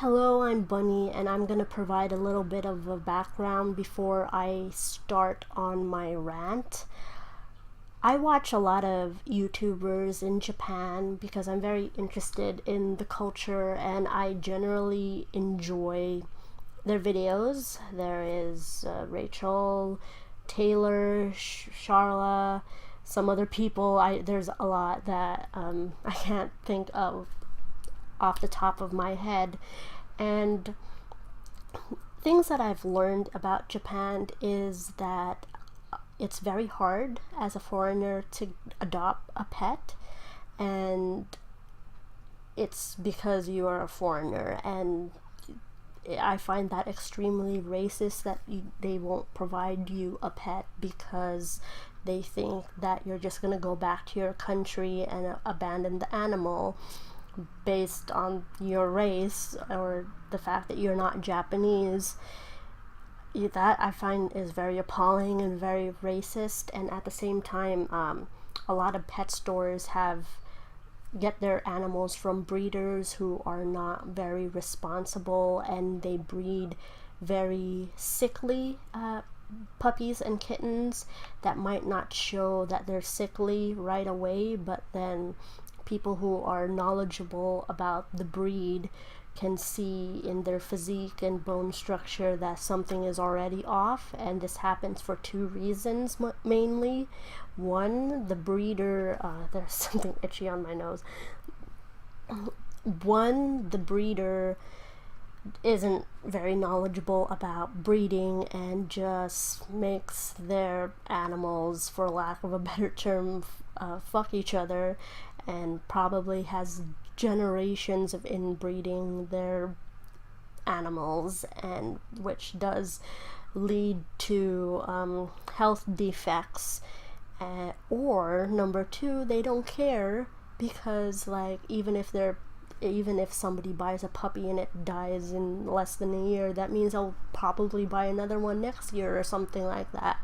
Hello, I'm Bunny, and I'm going to provide a little bit of a background before I start on my rant. I watch a lot of YouTubers in Japan because I'm very interested in the culture and I generally enjoy their videos. There is Rachel, Taylor, Charla, some other people. There's a lot that I can't think of off the top of my head. And things that I've learned about Japan is that it's very hard as a foreigner to adopt a pet, and it's because you are a foreigner, and I find that extremely racist that they won't provide you a pet because they think that you're just going to go back to your country and abandon the animal based on your race or the fact that you're not Japanese. That I find is very appalling and very racist. And at the same time, a lot of pet stores get their animals from breeders who are not very responsible, and they breed very sickly puppies and kittens that might not show that they're sickly right away, but then people who are knowledgeable about the breed can see in their physique and bone structure that something is already off. And this happens for two reasons mainly. One, the breeder, there's something itchy on my nose. One, the breeder isn't very knowledgeable about breeding and just makes their animals, for lack of a better term, fuck each other, and probably has generations of inbreeding their animals, and which does lead to health defects. Or number two, they don't care because, like, even if somebody buys a puppy and it dies in less than a year, that means I'll probably buy another one next year or something like that.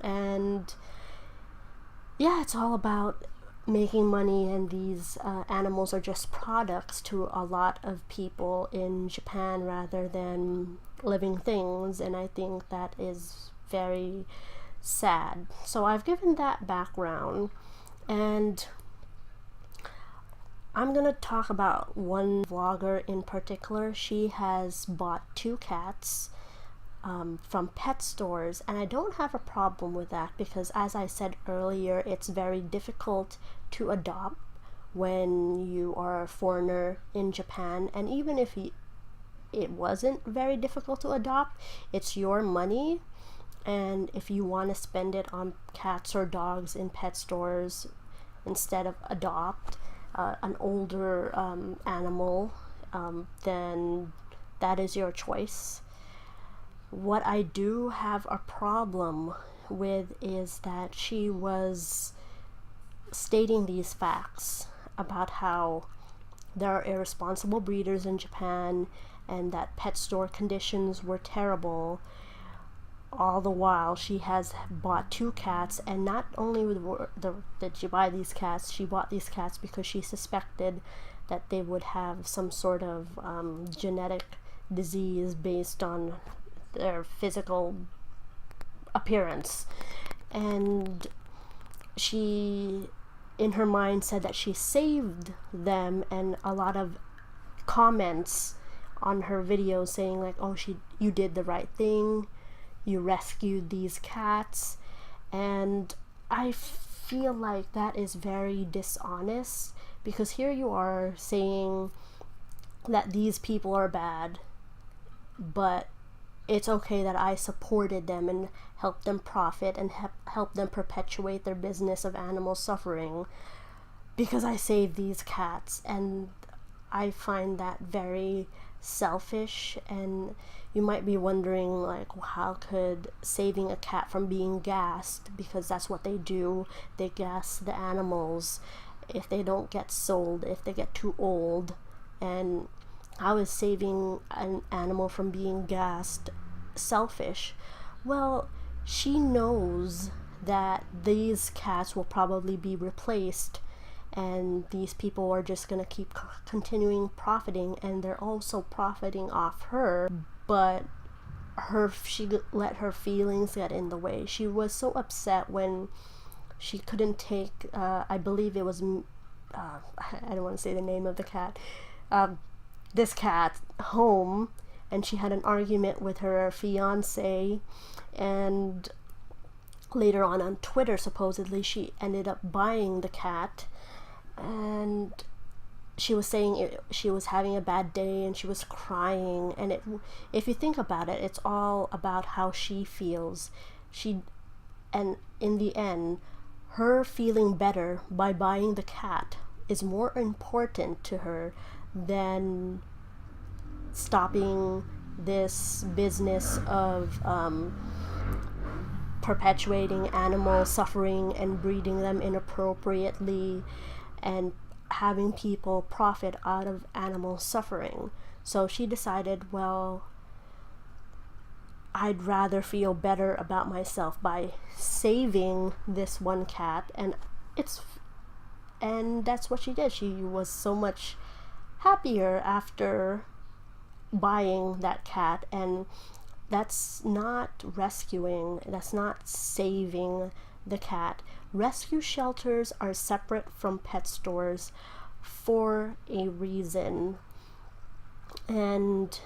And yeah, it's all about making money, and these animals are just products to a lot of people in Japan rather than living things, and I think that is very sad. So I've given that background, and I'm going to talk about one vlogger in particular. She has bought two cats from pet stores, and I don't have a problem with that because, as I said earlier, it's very difficult to adopt when you are a foreigner in Japan. And even if it wasn't very difficult to adopt, it's your money, and if you want to spend it on cats or dogs in pet stores instead of adopt an older animal, then that is your choice. What I do have a problem with is that she was stating these facts about how there are irresponsible breeders in Japan and that pet store conditions were terrible. All the while, she has bought two cats, and not only did she buy these cats, she bought these cats because she suspected that they would have some sort of genetic disease based on their physical appearance. And she, in her mind, said that she saved them, and a lot of comments on her video saying like, oh, you did the right thing, you rescued these cats. And I feel like that is very dishonest, because here you are saying that these people are bad, but it's okay that I supported them and helped them profit and helped them perpetuate their business of animal suffering because I saved these cats. And I find that very selfish. And you might be wondering, like, how could saving a cat from being gassed, because that's what they do, they gas the animals if they don't get sold, if they get too old, and how is saving an animal from being gassed selfish? Well, she knows that these cats will probably be replaced, and these people are just gonna keep continuing profiting, and they're also profiting off her, but she let her feelings get in the way. She was so upset when she couldn't take, I believe it was, I don't want to say the name of the cat, this cat home, and she had an argument with her fiance, and later on Twitter, supposedly she ended up buying the cat, and she was saying she was having a bad day and she was crying, and if you think about it, it's all about how she feels. And in the end, her feeling better by buying the cat is more important to her than stopping this business of perpetuating animal suffering and breeding them inappropriately and having people profit out of animal suffering. So she decided, well, I'd rather feel better about myself by saving this one cat, and that's what she did. She was so much happier after buying that cat, and that's not rescuing, that's not saving the cat. Rescue shelters are separate from pet stores for a reason, and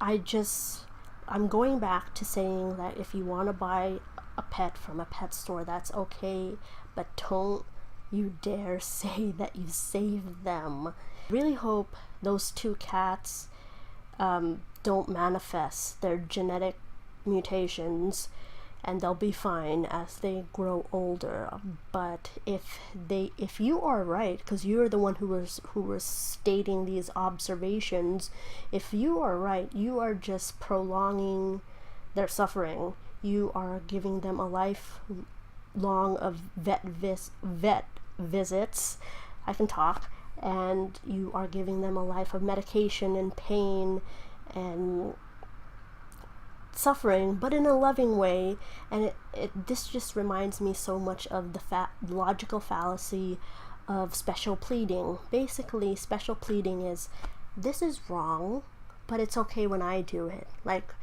I'm going back to saying that if you want to buy a pet from a pet store, that's okay, but don't you dare say that you saved them. I really hope those two cats don't manifest their genetic mutations, and they'll be fine as they grow older. But if you are right, because you're the one who was stating these observations, if you are right, you are just prolonging their suffering. You are giving them a lifelong of vet visits, I can talk, and you are giving them a life of medication and pain and suffering, but in a loving way. And this just reminds me so much of the logical fallacy of special pleading. Basically, special pleading is, this is wrong, but it's okay when I do it. Like,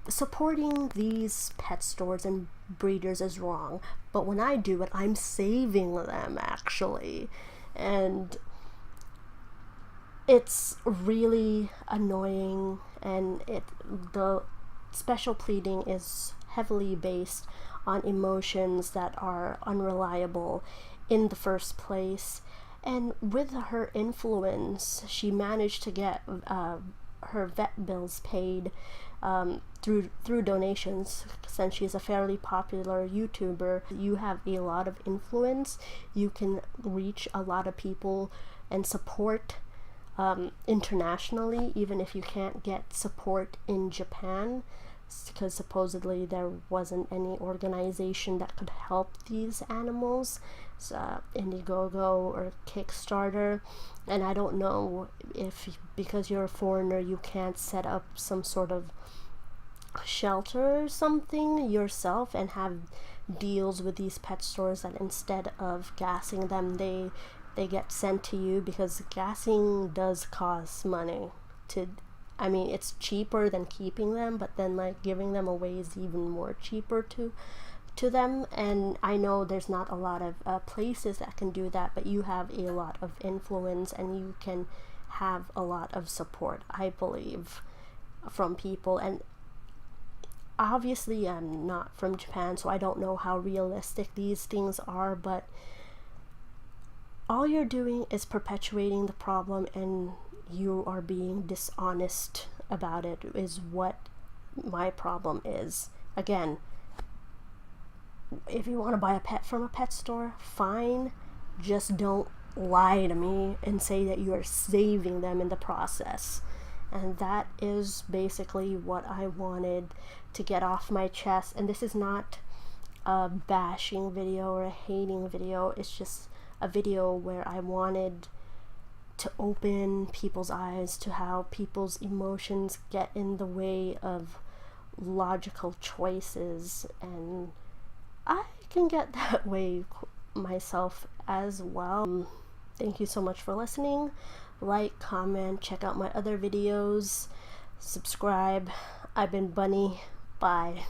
supporting these pet stores and breeders is wrong, but when I do it, I'm saving them, actually. And it's really annoying, and the special pleading is heavily based on emotions that are unreliable in the first place. And with her influence, she managed to get her vet bills paid through donations. Since she's a fairly popular YouTuber, you have a lot of influence. You can reach a lot of people and support internationally, even if you can't get support in Japan, because supposedly there wasn't any organization that could help these animals, Indiegogo or Kickstarter. And I don't know if, because you're a foreigner, you can't set up some sort of shelter or something yourself and have deals with these pet stores that instead of gassing them, they get sent to you, because gassing does cost money. It's cheaper than keeping them, but then like giving them away is even more cheaper to them. And I know there's not a lot of places that can do that, but you have a lot of influence and you can have a lot of support, I believe, from people. And obviously I'm not from Japan, so I don't know how realistic these things are, but all you're doing is perpetuating the problem, and you are being dishonest about it, is what my problem is. Again, if you want to buy a pet from a pet store, fine, just don't lie to me and say that you are saving them in the process. And that is basically what I wanted to get off my chest. And this is not a bashing video or a hating video, it's just a video where I wanted to open people's eyes to how people's emotions get in the way of logical choices. And I can get that way myself as well. Thank you so much for listening. Like, comment, check out my other videos, subscribe. I've been Bunny. Bye.